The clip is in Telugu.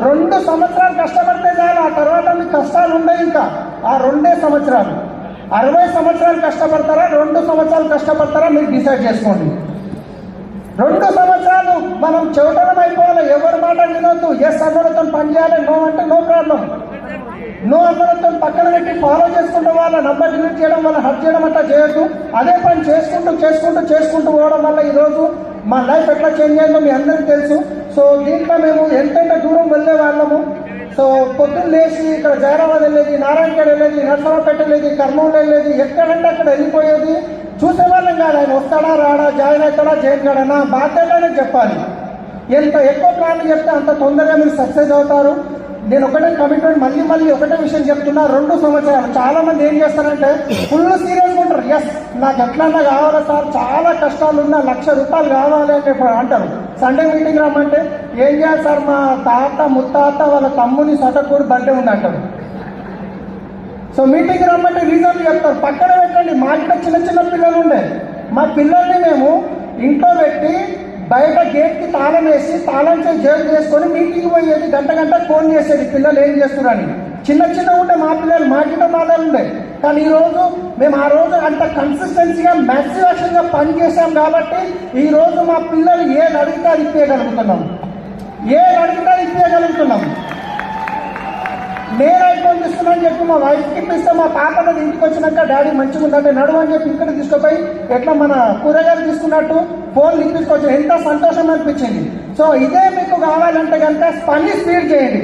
2 సంవత్సరాలు కష్టపడితే చాలు, ఆ తర్వాత మీకు కష్టాలు ఉండవు. ఇంకా ఆ 2 సంవత్సరాలు 60 సంవత్సరాలు కష్టపడతారా, 2 సంవత్సరాలు కష్టపడతారా, మీరు డిసైడ్ చేసుకోండి. 2 సంవత్సరాలు మనం చెవటం అయిపోవాలి. ఎవరి మాట వినొద్దు. ఎస్ అన్నతో పని చేయాలి, నో అంటే నో ప్రాబ్లం. నో అన్నతో పక్కన పెట్టి ఫాలో చేసుకుంటూ వాళ్ళ నంబర్ డిలీట్ చేయడం, వాళ్ళ హర్ట్ చేయడం అట్లా చేయొద్దు. అదే పని చేసుకుంటూ పోవడం వల్ల ఈరోజు మా లైఫ్ ఎట్లా చేంజ్ అయిందో మీ అందరికీ తెలుసు. సో దీంట్లో మేము ఎంతెంత దూరం వెళ్ళే వాళ్ళము. సో పొద్దున్న లేచి ఇక్కడ జైరాబాద్ వెళ్ళేది, నారాయణఖేడ్ వెళ్ళేది, నర్సరావుపేట వెళ్ళేది, కర్నూలు వెళ్ళేది, ఎక్కడంటే అక్కడ వెళ్ళిపోయేది. చూసేవాళ్ళం కాదు, ఆయన వస్తాడా రాడా, జాయిన్ అవుతాడా జాయిన్ కాడనా, బాధ్యతనే చెప్పాలి. ఎంత ఎక్కువ ప్లాన్లు చెప్తే అంత తొందరగా మీరు సక్సెస్ అవుతారు. నేను ఒకటే కమిట్మెంట్ మళ్ళీ ఒకటే విషయం చెప్తున్నా. 2 సంవత్సరాలు చాలా మంది ఏం చేస్తారంటే ఫుల్ సీరియస్గా ఉంటారు. ఎస్ నాకు ఎట్లన్నా కావాలా సార్, చాలా కష్టాలు ఉన్నా, ₹1,00,000 కావాలి అని అంటారు. సండే మీటింగ్ రమ్మంటే ఏం చేయాలి సార్, మా తాత ముత్తాత వాళ్ళ తమ్ముని సటకూడు బర్త్డే ఉంది అంటారు. సో మీటింగ్ రమ్మంటే రీజన్లు చెప్తారు. పక్కన పెట్టండి. మా ఇంట్లో చిన్న పిల్లలు ఉండే, మా పిల్లల్ని మేము ఇంట్లో పెట్టి బయట గేట్కి తాళం వేసి తాళం చేసి జైలు చేసుకొని మీటింగ్ పోయేది, గంట ఫోన్ చేసేది పిల్లలు ఏం చేస్తున్నారని. చిన్న ఉండే మా పిల్లలు మాటితో మాటలు ఉండే. కానీ ఈరోజు మేము ఆ రోజు అంత కన్సిస్టెన్సీగా మ్యాసివ్ యాక్షన్గా పనిచేసాం కాబట్టి ఈరోజు మా పిల్లలు ఏది అడిగితే అది ఇప్పగలుగుతున్నాం. నేను ఐఫోన్ తీసుకున్నాను చెప్పి మా వైఫ్కి ఇప్పిస్తే మా పాప ఇంటికి వచ్చినాక డాడీ మంచిగా ఉందంటే నడువు అని చెప్పి ఇక్కడ తీసుకుపోయి ఎట్లా మన కూరగాయలు తీసుకున్నట్టు ఫోన్ తీసుకొచ్చి ఎంత సంతోషం అనిపించింది. సో ఇదే మీకు కావాలంటే కనుక పని స్పీడ్ చేయండి.